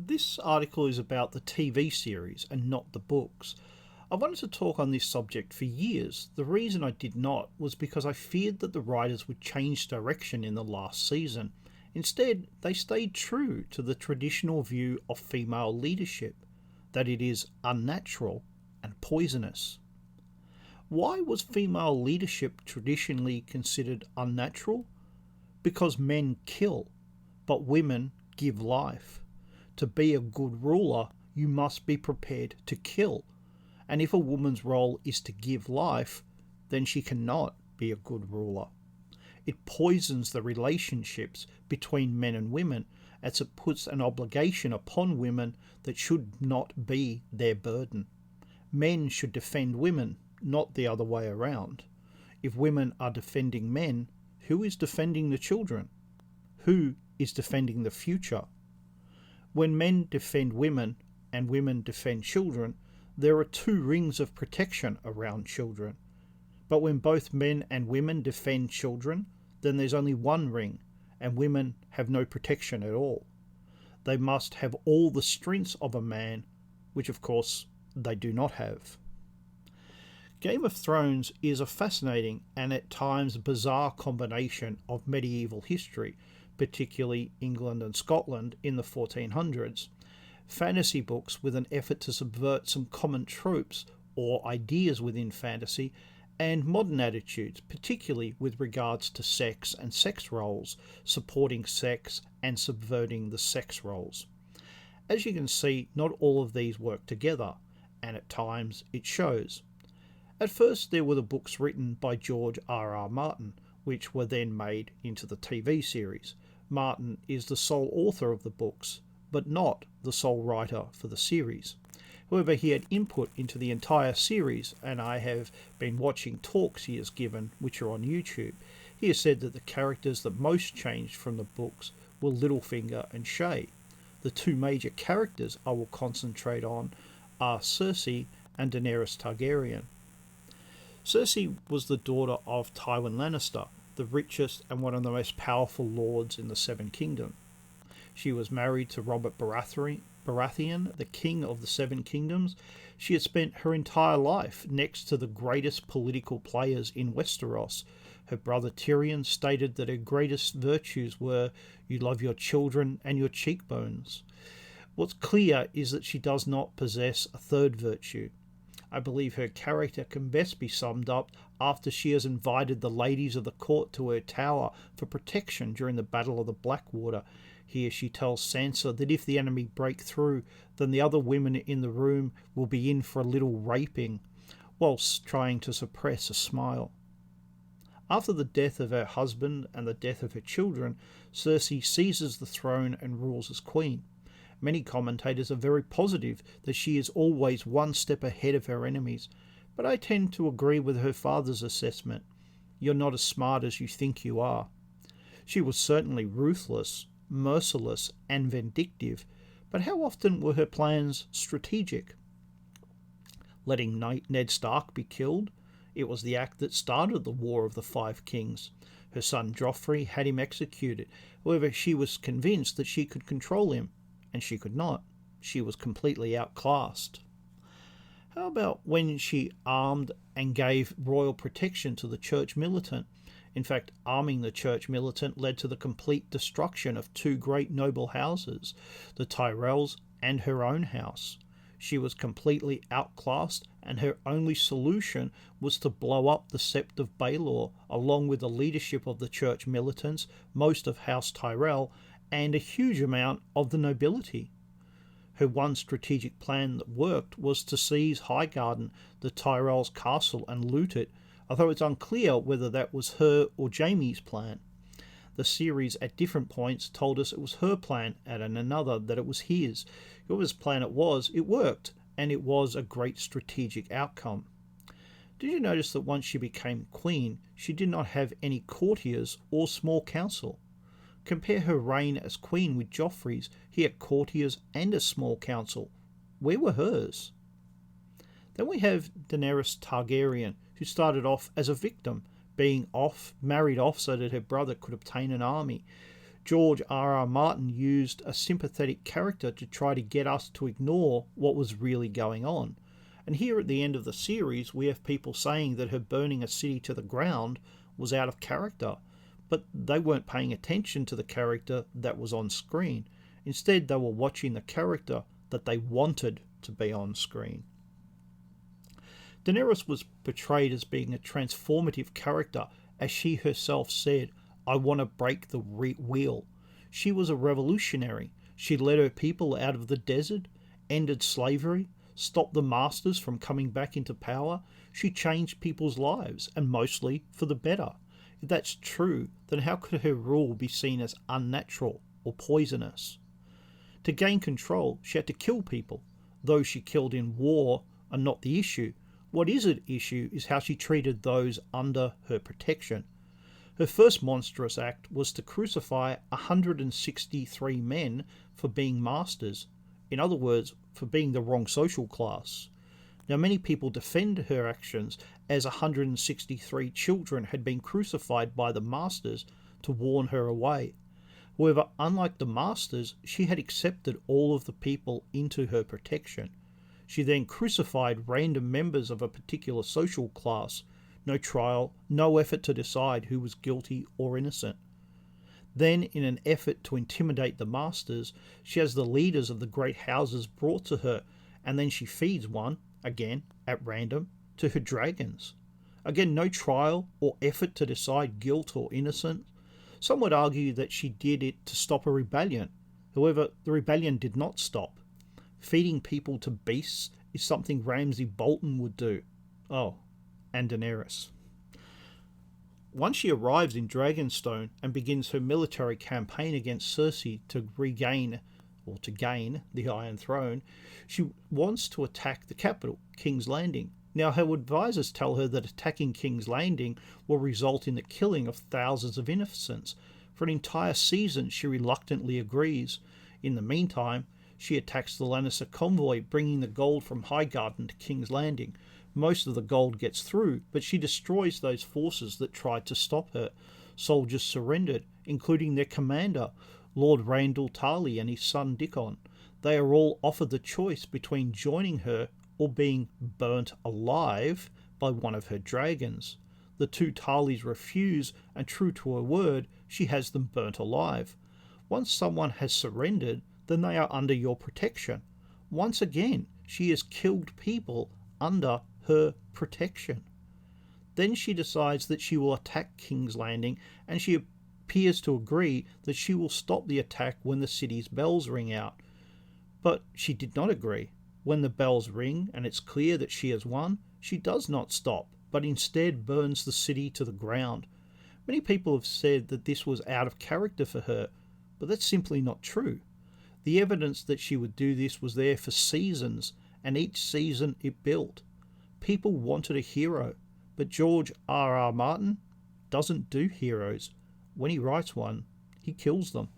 This article is about the TV series and not the books. I wanted to talk on this subject for years. The reason I did not was because I feared that the writers would change direction in the last season. Instead, they stayed true to the traditional view of female leadership, that it is unnatural and poisonous. Why was female leadership traditionally considered unnatural? Because men kill, but women give life. To be a good ruler, you must be prepared to kill. And if a woman's role is to give life, then she cannot be a good ruler. It poisons the relationships between men and women, as it puts an obligation upon women that should not be their burden. Men should defend women, not the other way around. If women are defending men, who is defending the children? Who is defending the future? When men defend women and women defend children, there are two rings of protection around children. But when both men and women defend children, then there's only one ring, and women have no protection at all. They must have all the strengths of a man, which of course they do not have. Game of Thrones is a fascinating and at times bizarre combination of medieval history, particularly England and Scotland in the 1400s, fantasy books with an effort to subvert some common tropes or ideas within fantasy, and modern attitudes, particularly with regards to sex and sex roles, supporting sex and subverting the sex roles. As you can see, not all of these work together, and at times it shows. At first there were the books written by George R.R. Martin, which were then made into the TV series. Martin is the sole author of the books, but not the sole writer for the series. However, he had input into the entire series, and I have been watching talks he has given, which are on YouTube. He has said that the characters that most changed from the books were Littlefinger and Shae. The two major characters I will concentrate on are Cersei and Daenerys Targaryen. Cersei was the daughter of Tywin Lannister, the richest and one of the most powerful lords in the Seven Kingdoms. She was married to Robert Baratheon, the king of the Seven Kingdoms. She had spent her entire life next to the greatest political players in Westeros. Her brother Tyrion stated that her greatest virtues were, "You love your children and your cheekbones." What's clear is that she does not possess a third virtue. I believe her character can best be summed up after she has invited the ladies of the court to her tower for protection during the Battle of the Blackwater. Here she tells Sansa that if the enemy break through, then the other women in the room will be in for a little raping, whilst trying to suppress a smile. After the death of her husband and the death of her children, Cersei seizes the throne and rules as queen. Many commentators are very positive that she is always one step ahead of her enemies, but I tend to agree with her father's assessment. You're not as smart as you think you are. She was certainly ruthless, merciless, and vindictive, but how often were her plans strategic? Letting Ned Stark be killed? It was the act that started the War of the Five Kings. Her son Joffrey had him executed. However, she was convinced that she could control him, and she could not. She was completely outclassed. How about when she armed and gave royal protection to the church militant? In fact, arming the church militant led to the complete destruction of two great noble houses, the Tyrells and her own house. She was completely outclassed, and her only solution was to blow up the Sept of Baelor, along with the leadership of the church militants, most of House Tyrell, and a huge amount of the nobility. Her one strategic plan that worked was to seize Highgarden, the Tyrell's castle, and loot it, although it's unclear whether that was her or Jaime's plan. The series at different points told us it was her plan, and at another that it was his. Whoever's plan it was, it worked, and it was a great strategic outcome. Did you notice that once she became queen, she did not have any courtiers or small council? Compare her reign as queen with Joffrey's. He had courtiers and a small council. Where were hers? Then we have Daenerys Targaryen, who started off as a victim, being married off so that her brother could obtain an army. George R.R. Martin used a sympathetic character to try to get us to ignore what was really going on. And here at the end of the series, we have people saying that her burning a city to the ground was out of character, but they weren't paying attention to the character that was on screen. Instead, they were watching the character that they wanted to be on screen. Daenerys was portrayed as being a transformative character, as she herself said, "I want to break the wheel." She was a revolutionary. She led her people out of the desert, ended slavery, stopped the masters from coming back into power. She changed people's lives, and mostly for the better. If that's true, then how could her rule be seen as unnatural or poisonous? To gain control, she had to kill people. Those she killed in war are not the issue. What is at issue is how she treated those under her protection. Her first monstrous act was to crucify 163 men for being masters. In other words, for being the wrong social class. Now, many people defend her actions as 163 children had been crucified by the masters to warn her away. However, unlike the masters, she had accepted all of the people into her protection. She then crucified random members of a particular social class. No trial, no effort to decide who was guilty or innocent. Then, in an effort to intimidate the masters, she has the leaders of the great houses brought to her, and then she feeds one, again, at random, to her dragons. Again, no trial or effort to decide guilt or innocence. Some would argue that she did it to stop a rebellion. However, the rebellion did not stop. Feeding people to beasts is something Ramsay Bolton would do. Oh, and Daenerys. Once she arrives in Dragonstone and begins her military campaign against Cersei to gain the Iron Throne, she wants to attack the capital, King's Landing. Now, her advisors tell her that attacking King's Landing will result in the killing of thousands of innocents. For an entire season, she reluctantly agrees. In the meantime, she attacks the Lannister convoy, bringing the gold from Highgarden to King's Landing. Most of the gold gets through, but she destroys those forces that tried to stop her. Soldiers surrendered, including their commander, Lord Randall Tarly, and his son Dickon. They are all offered the choice between joining her or being burnt alive by one of her dragons. The two Tarlys refuse, and true to her word, she has them burnt alive. Once someone has surrendered, then they are under your protection. Once again, she has killed people under her protection. Then she decides that she will attack King's Landing, and she appears to agree that she will stop the attack when the city's bells ring out. But she did not agree. When the bells ring and it's clear that she has won, she does not stop, but instead burns the city to the ground. Many people have said that this was out of character for her, but that's simply not true. The evidence that she would do this was there for seasons, and each season it built. People wanted a hero, but George R.R. Martin doesn't do heroes. When he writes one, he kills them.